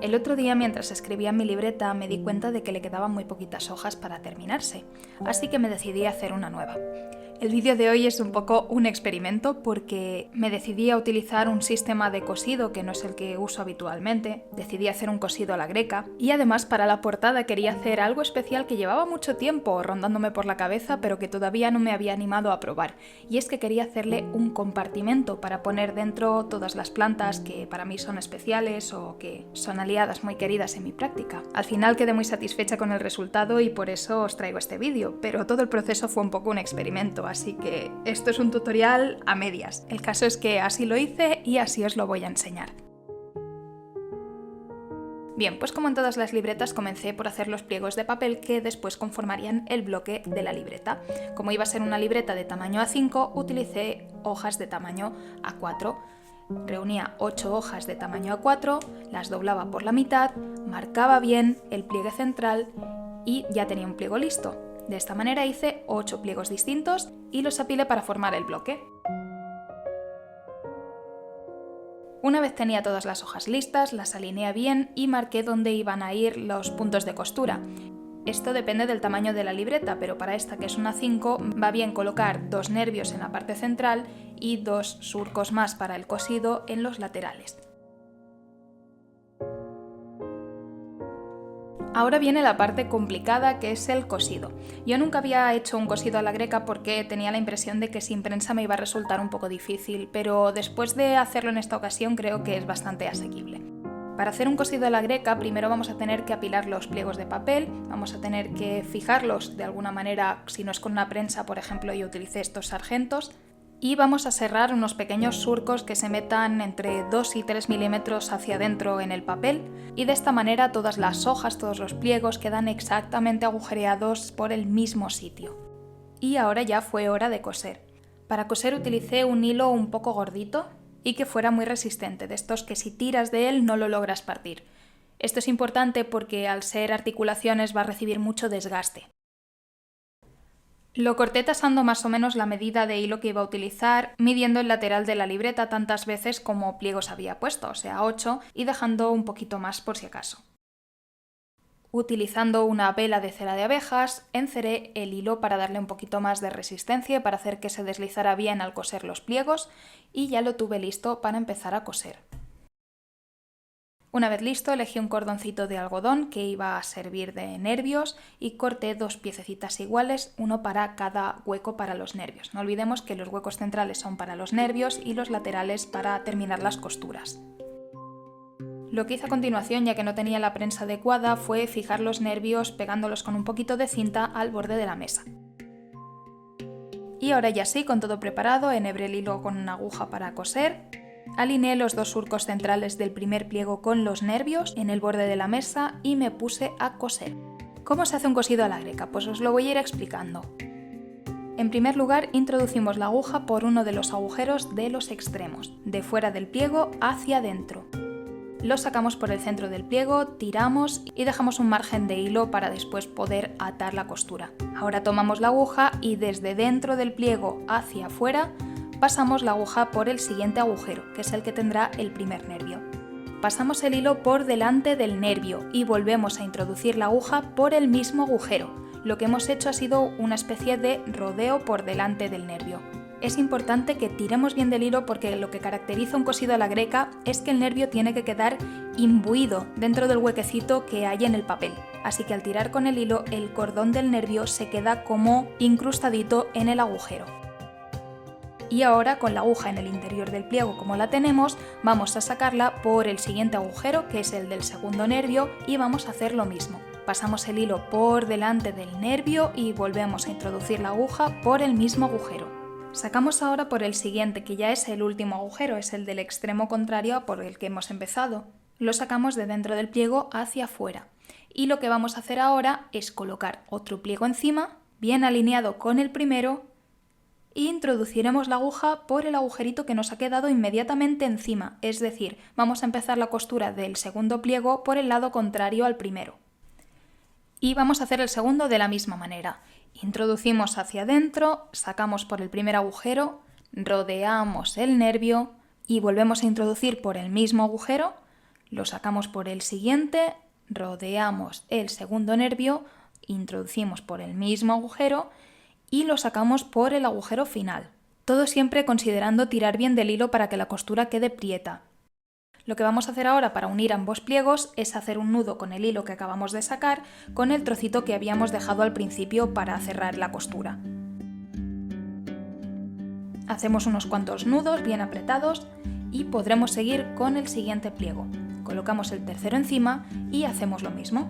El otro día, mientras escribía en mi libreta, me di cuenta de que le quedaban muy poquitas hojas para terminarse, así que me decidí a hacer una nueva. El vídeo de hoy es un poco un experimento porque me decidí a utilizar un sistema de cosido que no es el que uso habitualmente, decidí hacer un cosido a la greca y además para la portada quería hacer algo especial que llevaba mucho tiempo rondándome por la cabeza pero que todavía no me había animado a probar, y es que quería hacerle un compartimento para poner dentro todas las plantas que para mí son especiales o que son aliadas muy queridas en mi práctica. Al final quedé muy satisfecha con el resultado y por eso os traigo este vídeo, pero todo el proceso fue un poco un experimento, así que esto es un tutorial a medias. El caso es que así lo hice y así os lo voy a enseñar. Bien, pues como en todas las libretas comencé por hacer los pliegos de papel que después conformarían el bloque de la libreta. Como iba a ser una libreta de tamaño A5, utilicé hojas de tamaño A4. Reunía 8 hojas de tamaño A4, las doblaba por la mitad, marcaba bien el pliegue central y ya tenía un pliego listo. De esta manera hice 8 pliegos distintos y los apilé para formar el bloque. Una vez tenía todas las hojas listas, las alineé bien y marqué dónde iban a ir los puntos de costura. Esto depende del tamaño de la libreta, pero para esta, que es una 5, va bien colocar 2 nervios en la parte central y 2 surcos más para el cosido en los laterales. Ahora viene la parte complicada, que es el cosido. Yo nunca había hecho un cosido a la greca porque tenía la impresión de que sin prensa me iba a resultar un poco difícil, pero después de hacerlo en esta ocasión creo que es bastante asequible. Para hacer un cosido a la greca primero vamos a tener que apilar los pliegos de papel, vamos a tener que fijarlos de alguna manera, si no es con una prensa, por ejemplo yo utilicé estos sargentos, y vamos a serrar unos pequeños surcos que se metan entre 2 y 3 milímetros hacia adentro en el papel, y de esta manera todas las hojas, todos los pliegos quedan exactamente agujereados por el mismo sitio. Y ahora ya fue hora de coser. Para coser utilicé un hilo un poco gordito y que fuera muy resistente, de estos que si tiras de él no lo logras partir. Esto es importante porque al ser articulaciones va a recibir mucho desgaste. Lo corté tasando más o menos la medida de hilo que iba a utilizar, midiendo el lateral de la libreta tantas veces como pliegos había puesto, o sea 8, y dejando un poquito más por si acaso. Utilizando una vela de cera de abejas, enceré el hilo para darle un poquito más de resistencia y para hacer que se deslizara bien al coser los pliegos, y ya lo tuve listo para empezar a coser. Una vez listo, elegí un cordoncito de algodón que iba a servir de nervios y corté 2 piececitas iguales, uno para cada hueco para los nervios. No olvidemos que los huecos centrales son para los nervios y los laterales para terminar las costuras. Lo que hice a continuación, ya que no tenía la prensa adecuada, fue fijar los nervios pegándolos con un poquito de cinta al borde de la mesa. Y ahora ya sí, con todo preparado, enhebré el hilo con una aguja para coser. Alineé los 2 surcos centrales del primer pliego con los nervios en el borde de la mesa y me puse a coser. ¿Cómo se hace un cosido a la greca? Pues os lo voy a ir explicando. En primer lugar, introducimos la aguja por uno de los agujeros de los extremos, de fuera del pliego hacia adentro. Lo sacamos por el centro del pliego, tiramos y dejamos un margen de hilo para después poder atar la costura. Ahora tomamos la aguja y desde dentro del pliego hacia afuera pasamos la aguja por el siguiente agujero, que es el que tendrá el primer nervio. Pasamos el hilo por delante del nervio y volvemos a introducir la aguja por el mismo agujero. Lo que hemos hecho ha sido una especie de rodeo por delante del nervio. Es importante que tiremos bien del hilo porque lo que caracteriza un cosido a la greca es que el nervio tiene que quedar imbuido dentro del huequecito que hay en el papel. Así que al tirar con el hilo, el cordón del nervio se queda como incrustadito en el agujero. Y ahora con la aguja en el interior del pliego como la tenemos, vamos a sacarla por el siguiente agujero, que es el del segundo nervio, y vamos a hacer lo mismo. Pasamos el hilo por delante del nervio y volvemos a introducir la aguja por el mismo agujero. Sacamos ahora por el siguiente, que ya es el último agujero, es el del extremo contrario por el que hemos empezado. Lo sacamos de dentro del pliego hacia afuera. Y lo que vamos a hacer ahora es colocar otro pliego encima, bien alineado con el primero, e introduciremos la aguja por el agujerito que nos ha quedado inmediatamente encima, es decir, vamos a empezar la costura del segundo pliego por el lado contrario al primero. Y vamos a hacer el segundo de la misma manera. Introducimos hacia adentro, sacamos por el primer agujero, rodeamos el nervio y volvemos a introducir por el mismo agujero, Lo sacamos por el siguiente, rodeamos el segundo nervio, introducimos por el mismo agujero y lo sacamos por el agujero final. Todo siempre considerando tirar bien del hilo para que la costura quede prieta. Lo que vamos a hacer ahora para unir ambos pliegos es hacer un nudo con el hilo que acabamos de sacar con el trocito que habíamos dejado al principio para cerrar la costura. Hacemos unos cuantos nudos bien apretados y podremos seguir con el siguiente pliego. Colocamos el tercero encima y hacemos lo mismo.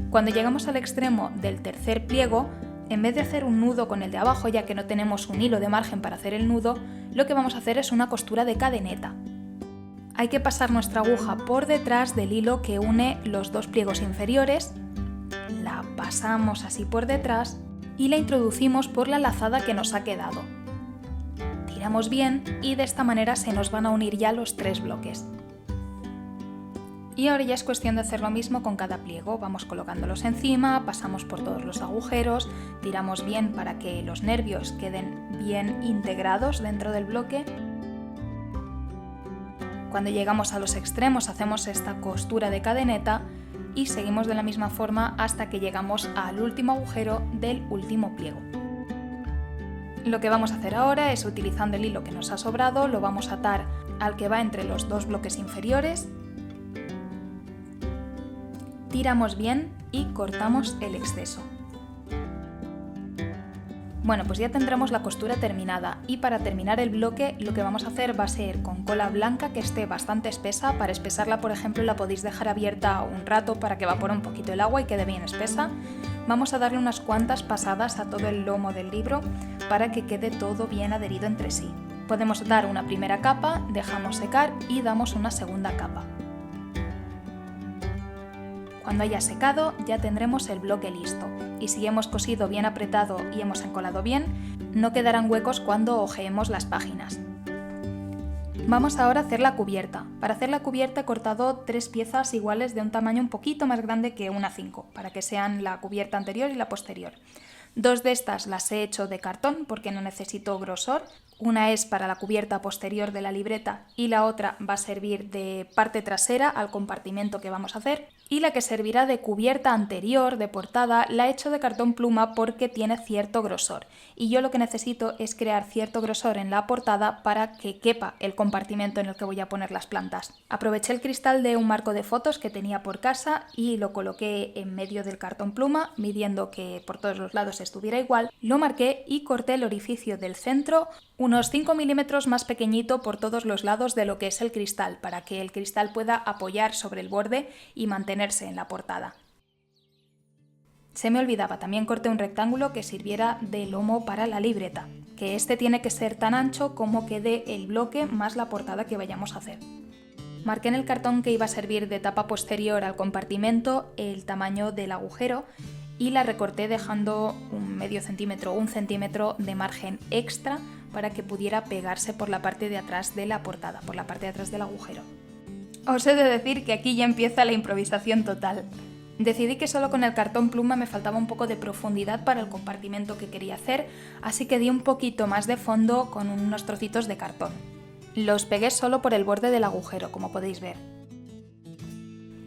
Cuando llegamos al extremo del tercer pliego, en vez de hacer un nudo con el de abajo, ya que no tenemos un hilo de margen para hacer el nudo, lo que vamos a hacer es una costura de cadeneta. Hay que pasar nuestra aguja por detrás del hilo que une los dos pliegos inferiores, la pasamos así por detrás y la introducimos por la lazada que nos ha quedado. Tiramos bien y de esta manera se nos van a unir ya los tres bloques. Y ahora ya es cuestión de hacer lo mismo con cada pliego. Vamos colocándolos encima, pasamos por todos los agujeros, tiramos bien para que los nervios queden bien integrados dentro del bloque. Cuando llegamos a los extremos hacemos esta costura de cadeneta y seguimos de la misma forma hasta que llegamos al último agujero del último pliego. Lo que vamos a hacer ahora es, utilizando el hilo que nos ha sobrado, lo vamos a atar al que va entre los dos bloques inferiores. Tiramos bien y cortamos el exceso. Bueno, pues ya tendremos la costura terminada y para terminar el bloque lo que vamos a hacer va a ser con cola blanca que esté bastante espesa. Para espesarla, por ejemplo, la podéis dejar abierta un rato para que evapore un poquito el agua y quede bien espesa. Vamos a darle unas cuantas pasadas a todo el lomo del libro para que quede todo bien adherido entre sí. Podemos dar una primera capa, dejamos secar y damos una segunda capa. Cuando haya secado ya tendremos el bloque listo y si hemos cosido bien apretado y hemos encolado bien, no quedarán huecos cuando hojeemos las páginas. Vamos ahora a hacer la cubierta. Para hacer la cubierta he cortado 3 piezas iguales de un tamaño un poquito más grande que una 5, para que sean la cubierta anterior y la posterior. 2 de estas las he hecho de cartón porque no necesito grosor. Una es para la cubierta posterior de la libreta y la otra va a servir de parte trasera al compartimento que vamos a hacer. Y la que servirá de cubierta anterior, de portada, la he hecho de cartón pluma porque tiene cierto grosor. Y yo lo que necesito es crear cierto grosor en la portada para que quepa el compartimento en el que voy a poner las plantas. Aproveché el cristal de un marco de fotos que tenía por casa y lo coloqué en medio del cartón pluma, midiendo que por todos los lados estuviera igual. Lo marqué y corté el orificio del centro unos 5 milímetros más pequeñito por todos los lados de lo que es el cristal, para que el cristal pueda apoyar sobre el borde y mantenerse en la portada. Se me olvidaba, también corté un rectángulo que sirviera de lomo para la libreta, que este tiene que ser tan ancho como quede el bloque más la portada que vayamos a hacer. Marqué en el cartón que iba a servir de tapa posterior al compartimento el tamaño del agujero y la recorté dejando un medio centímetro o 1 centímetro de margen extra para que pudiera pegarse por la parte de atrás de la portada, por la parte de atrás del agujero. Os he de decir que aquí ya empieza la improvisación total. Decidí que solo con el cartón pluma me faltaba un poco de profundidad para el compartimento que quería hacer, así que di un poquito más de fondo con unos trocitos de cartón. Los pegué solo por el borde del agujero, como podéis ver.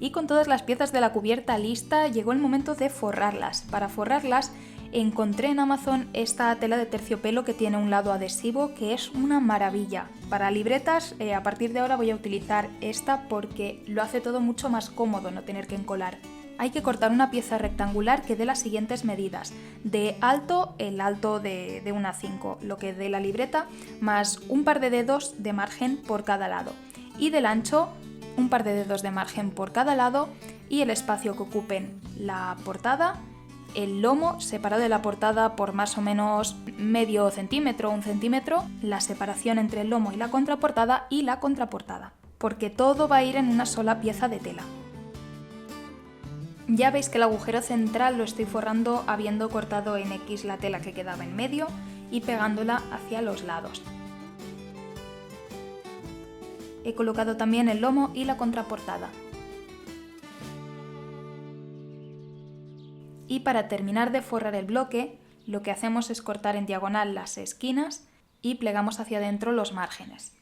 Y con todas las piezas de la cubierta lista, llegó el momento de forrarlas. Para forrarlas encontré en Amazon esta tela de terciopelo que tiene un lado adhesivo que es una maravilla. Para libretas, a partir de ahora voy a utilizar esta porque lo hace todo mucho más cómodo no tener que encolar. Hay que cortar una pieza rectangular que dé las siguientes medidas. De alto, el alto de una 5, lo que dé la libreta, más un par de dedos de margen por cada lado. Y del ancho, un par de dedos de margen por cada lado y el espacio que ocupen la portada, el lomo separado de la portada por más o menos medio centímetro o 1 centímetro, la separación entre el lomo y la contraportada, porque todo va a ir en una sola pieza de tela. Ya veis que el agujero central lo estoy forrando habiendo cortado en X la tela que quedaba en medio y pegándola hacia los lados. He colocado también el lomo y la contraportada. Y para terminar de forrar el bloque, lo que hacemos es cortar en diagonal las esquinas y plegamos hacia adentro los márgenes.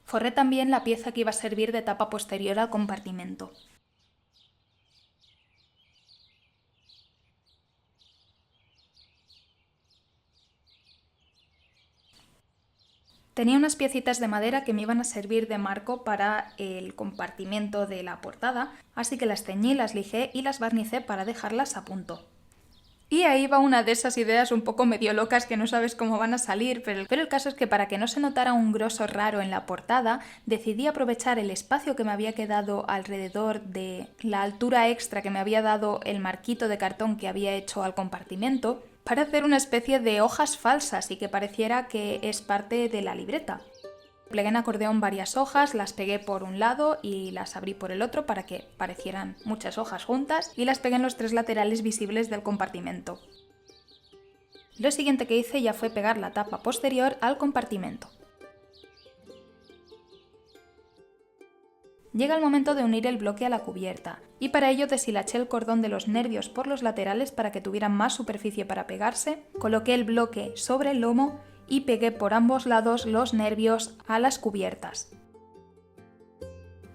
Forré también la pieza que iba a servir de tapa posterior al compartimento. Tenía unas piecitas de madera que me iban a servir de marco para el compartimento de la portada, así que las teñí, las lijé y las barnicé para dejarlas a punto. Y ahí va una de esas ideas un poco medio locas que no sabes cómo van a salir, pero el caso es que para que no se notara un grosor raro en la portada, decidí aprovechar el espacio que me había quedado alrededor de la altura extra que me había dado el marquito de cartón que había hecho al compartimento, para hacer una especie de hojas falsas y que pareciera que es parte de la libreta. Plegué en acordeón varias hojas, las pegué por un lado y las abrí por el otro para que parecieran muchas hojas juntas y las pegué en los 3 laterales visibles del compartimento. Lo siguiente que hice ya fue pegar la tapa posterior al compartimento. Llega el momento de unir el bloque a la cubierta, y para ello deshilaché el cordón de los nervios por los laterales para que tuvieran más superficie para pegarse, coloqué el bloque sobre el lomo y pegué por ambos lados los nervios a las cubiertas.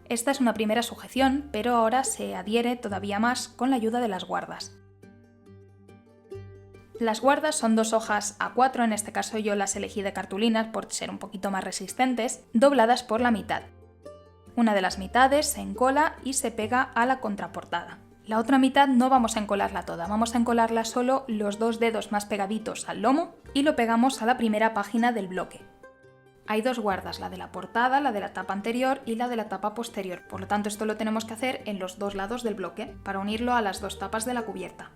Esta es una primera sujeción, pero ahora se adhiere todavía más con la ayuda de las guardas. Las guardas son 2 hojas A4, en este caso yo las elegí de cartulinas por ser un poquito más resistentes, dobladas por la mitad. Una de las mitades se encola y se pega a la contraportada. La otra mitad no vamos a encolarla toda, vamos a encolarla solo los 2 dedos más pegaditos al lomo y lo pegamos a la primera página del bloque. Hay 2 guardas, la de la portada, la de la tapa anterior y la de la tapa posterior, por lo tanto esto lo tenemos que hacer en los 2 lados del bloque para unirlo a las 2 tapas de la cubierta.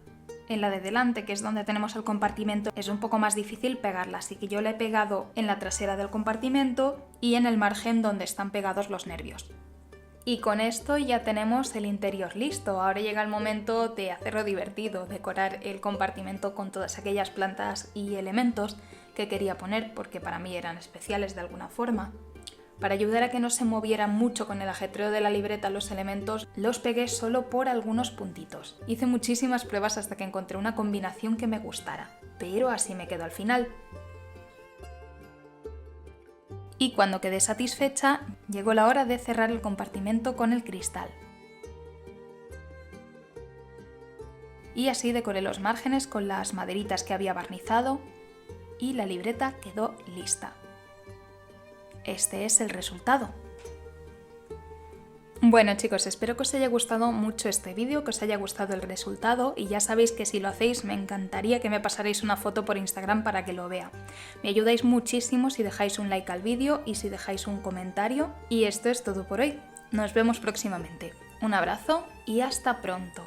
En la de delante, que es donde tenemos el compartimento, es un poco más difícil pegarla, así que yo la he pegado en la trasera del compartimento y en el margen donde están pegados los nervios. Y con esto ya tenemos el interior listo. Ahora llega el momento de hacerlo divertido, decorar el compartimento con todas aquellas plantas y elementos que quería poner porque para mí eran especiales de alguna forma. Para ayudar a que no se movieran mucho con el ajetreo de la libreta los elementos, los pegué solo por algunos puntitos. Hice muchísimas pruebas hasta que encontré una combinación que me gustara, pero así me quedó al final. Y cuando quedé satisfecha, llegó la hora de cerrar el compartimento con el cristal. Y así decoré los márgenes con las maderitas que había barnizado y la libreta quedó lista. Este es el resultado. Bueno chicos, espero que os haya gustado mucho este vídeo, que os haya gustado el resultado y ya sabéis que si lo hacéis me encantaría que me pasarais una foto por Instagram para que lo vea. Me ayudáis muchísimo si dejáis un like al vídeo y si dejáis un comentario. Y esto es todo por hoy. Nos vemos próximamente. Un abrazo y hasta pronto.